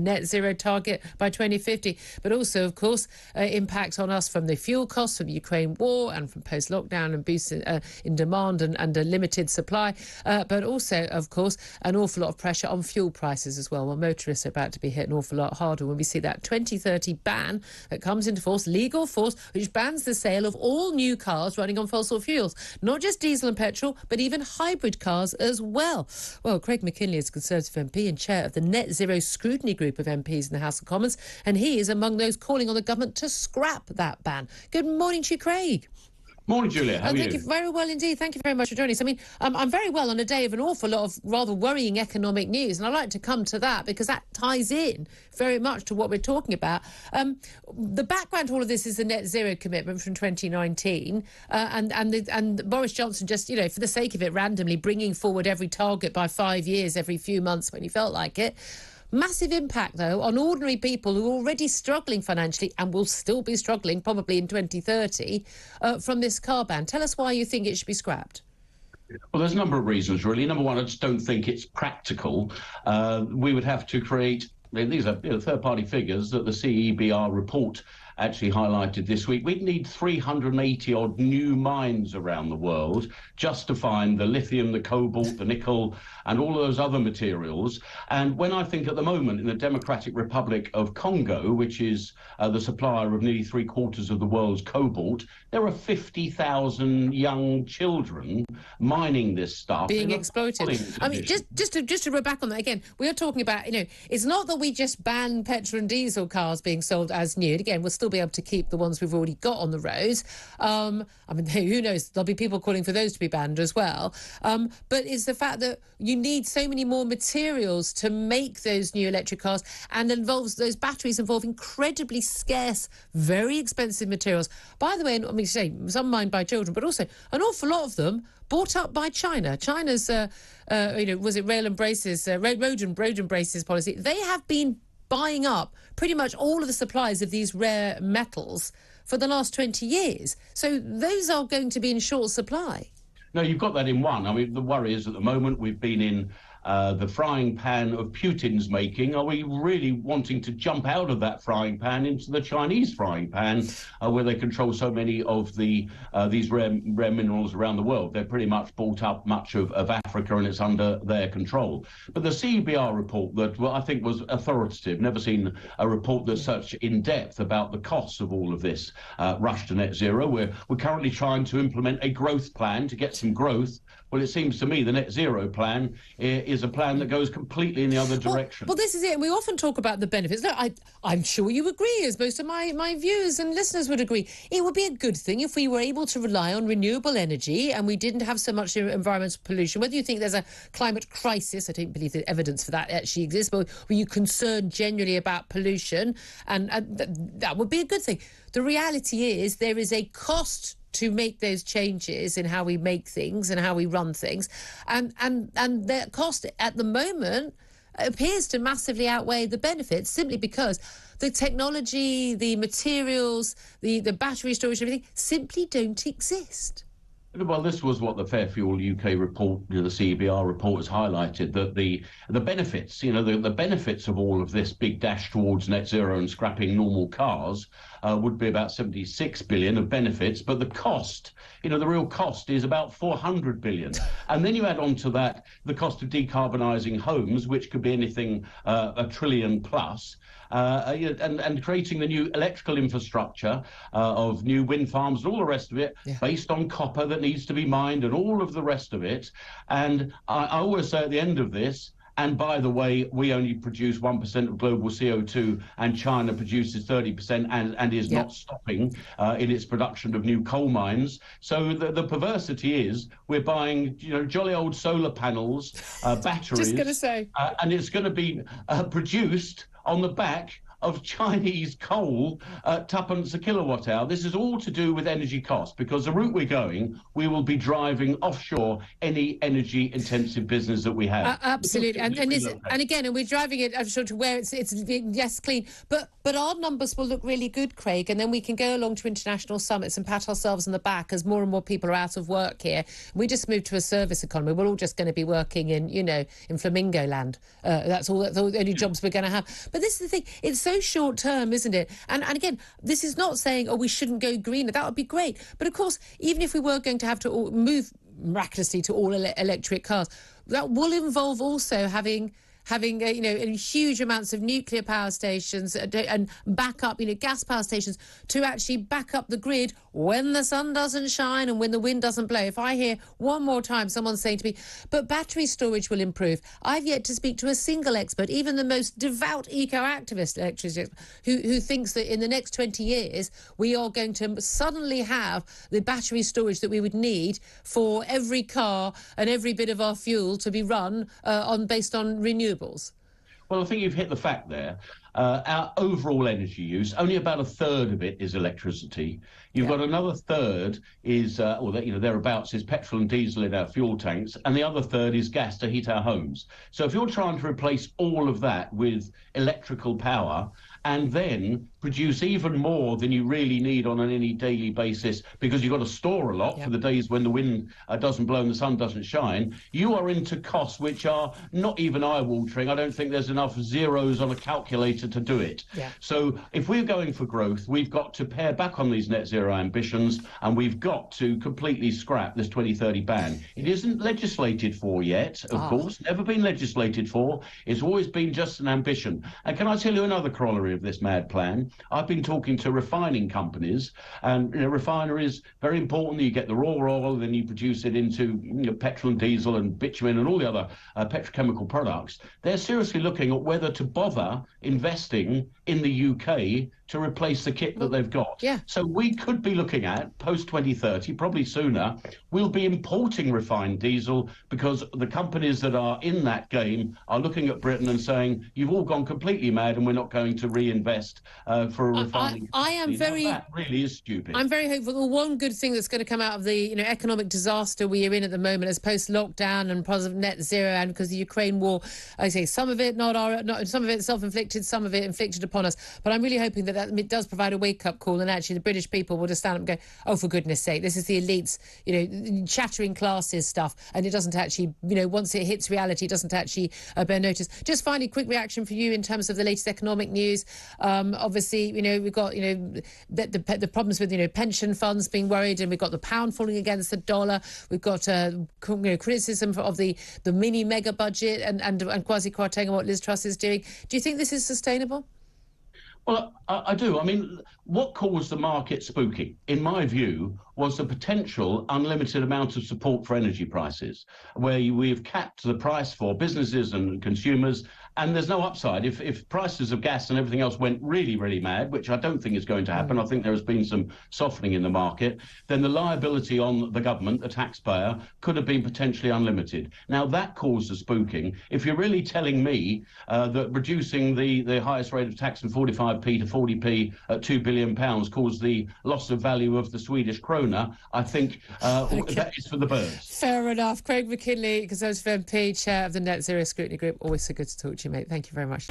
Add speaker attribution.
Speaker 1: net zero target by 2050, but also, of course, impact on us from the fuel costs from the Ukraine war and from post-lockdown and boosts in demand and a limited supply, but also, of course, an awful lot of pressure on fuel prices as well. Well, motorists are about to be hit an awful lot harder when we see that 2030 ban that comes into force, legal force, which bans the sale of all new cars running on fossil fuels, not just diesel and petrol, but even hybrid cars as well. Well, Craig Mackinlay is a Conservative MP and chair of the Net Zero Scrutiny Group of MPs in the House of Commons, and he is among those calling on the government to scrap that ban. Good morning to you, Craig.
Speaker 2: Morning, Julia. How are you?
Speaker 1: Thank you very well indeed. Thank you very much for joining us. I mean, I'm very well on a day of an awful lot of rather worrying economic news, and I'd like to come to that because that ties in very much to what we're talking about. The background to all of this is the net zero commitment from 2019, and Boris Johnson just, for the sake of it, randomly bringing forward every target by 5 years, every few months when he felt like it. Massive impact, though, on ordinary people who are already struggling financially and will still be struggling probably in 2030 from this car ban. Tell us why you think it should be scrapped.
Speaker 2: Well, there's a number of reasons, really. Number one, I just don't think it's practical. We would have to create, these are third-party figures that the CEBR report actually highlighted this week. We'd need 380-odd new mines around the world just to find the lithium, the cobalt, the nickel, and all of those other materials. And when I think at the moment in the Democratic Republic of Congo, which is the supplier of nearly three-quarters of the world's cobalt, there are 50,000 young children mining this stuff.
Speaker 1: Being exploited. I mean, just to go back on that again, we are talking about, it's not that we just ban petrol and diesel cars being sold as new. And again, we'll still be able to keep the ones we've already got on the roads. I mean, who knows? There'll be people calling for those to be banned as well. But it's the fact that you need so many more materials to make those new electric cars, and those batteries involve incredibly scarce, very expensive materials. By the way, I mean, say some mined by children, but also an awful lot of them bought up by China. China's, was it road and braces policy? They have been buying up pretty much all of the supplies of these rare metals for the last 20 years. So those are going to be in short supply.
Speaker 2: No, you've got that in one. I mean, the worry is at the moment we've been in the frying pan of Putin's making. Are we really wanting to jump out of that frying pan into the Chinese frying pan, where they control so many of these rare minerals around the world? They've pretty much bought up much of Africa, and it's under their control. But the CEBR report that I think was authoritative, never seen a report that's such in depth about the costs of all of this rush to net zero. We're currently trying to implement a growth plan to get some growth. Well, it seems to me the net zero plan is a plan that goes completely in the other direction.
Speaker 1: Well, this is it. We often talk about the benefits. Look, I'm sure you agree, as most of my viewers and listeners would agree. It would be a good thing if we were able to rely on renewable energy and we didn't have so much environmental pollution. Whether you think there's a climate crisis, I don't believe the evidence for that actually exists, but were you concerned generally about pollution? And that would be a good thing. The reality is there is a cost to make those changes in how we make things and how we run things. And the cost at the moment appears to massively outweigh the benefits, simply because the technology, the materials, the battery storage, everything simply don't exist.
Speaker 2: Well, this was what the Fair Fuel UK report, the CEBR report, has highlighted, that the benefits, the benefits of all of this big dash towards net zero and scrapping normal cars would be about 76 billion of benefits, but the cost, the real cost is about 400 billion. And then you add on to that the cost of decarbonising homes, which could be anything $1 trillion plus. And creating the new electrical infrastructure of new wind farms and all the rest of it, based on copper that needs to be mined and all of the rest of it. And I always say at the end of this, and by the way, we only produce 1% of global CO2 and China produces 30% and is not stopping in its production of new coal mines. So the perversity is we're buying, jolly old solar panels, batteries.
Speaker 1: Just going to say.
Speaker 2: And it's going to be produced on the back of Chinese coal at tuppence a kilowatt hour. This is all to do with energy costs, because the route we're going, we will be driving offshore any energy intensive business that we have.
Speaker 1: Absolutely, and again, and we're driving it, I'm sure, to where it's yes, clean, but our numbers will look really good, Craig, and then we can go along to international summits and pat ourselves on the back as more and more people are out of work here. We just moved to a service economy. We're all just going to be working in, in Flamingo Land. That's all the only jobs we're going to have. But this is the thing, it's so short term, isn't it? And again, this is not saying, we shouldn't go greener. That would be great. But of course, even if we were going to have to move miraculously to all electric cars, that will involve also having huge amounts of nuclear power stations and backup, gas power stations to actually back up the grid when the sun doesn't shine and when the wind doesn't blow. If I hear one more time someone saying to me, but battery storage will improve, I've yet to speak to a single expert, even the most devout eco-activist electricity expert, who thinks that in the next 20 years we are going to suddenly have the battery storage that we would need for every car and every bit of our fuel to be run based on renewables.
Speaker 2: Well, I think you've hit the fact there. Our overall energy use, only about a third of it is electricity. You've got another third is, thereabouts is petrol and diesel in our fuel tanks, and the other third is gas to heat our homes. So if you're trying to replace all of that with electrical power and then produce even more than you really need on any daily basis, because you've got to store a lot for the days when the wind doesn't blow and the sun doesn't shine, you are into costs which are not even eye-watering. I don't think there's enough zeros on a calculator to do it. So if we're going for growth, we've got to pare back on these net zero ambitions, and we've got to completely scrap this 2030 ban. It isn't legislated for yet, of course, never been legislated for. It's always been just an ambition. And can I tell you another corollary of this mad plan? I've been talking to refining companies, and refineries, very important. You get the raw oil, then you produce it into petrol and diesel and bitumen and all the other petrochemical products. They're seriously looking at whether to bother investing in the UK to replace the kit that they've got. So we could be looking at, post-2030, probably sooner, we'll be importing refined diesel, because the companies that are in that game are looking at Britain and saying, you've all gone completely mad and we're not going to reinvest for a refining.
Speaker 1: That
Speaker 2: really is stupid.
Speaker 1: I'm very hopeful. The one good thing that's going to come out of the economic disaster we are in at the moment, as post-lockdown and positive net zero, and because the Ukraine war, I say some of it some of it self-inflicted, some of it inflicted upon us. But I'm really hoping that it does provide a wake-up call, and actually the British people will just stand up and go, oh, for goodness sake, this is the elites, chattering classes stuff, and it doesn't actually, once it hits reality, it doesn't actually bear notice. Just finally, quick reaction for you in terms of the latest economic news. Obviously, we've got, the problems with, pension funds being worried, and we've got the pound falling against the dollar. We've got criticism of the mini mega budget and Kwasi Kwarteng and what Liz Truss is doing. Do you think this is sustainable?
Speaker 2: Well, I do. I mean, what caused the market spooky, in my view, was the potential unlimited amount of support for energy prices, where we've capped the price for businesses and consumers, and there's no upside. If prices of gas and everything else went really, really mad, which I don't think is going to happen, I think there has been some softening in the market, then the liability on the government, the taxpayer, could have been potentially unlimited. Now, that caused the spooking. If you're really telling me that reducing the highest rate of tax from 45p to 40p at £2 billion caused the loss of value of the Swedish krona, I think that is for the birds.
Speaker 1: Fair enough. Craig Mackinlay, Conservative MP, Chair of the Net Zero Scrutiny Group. Always so good to talk to you, mate. Thank you very much.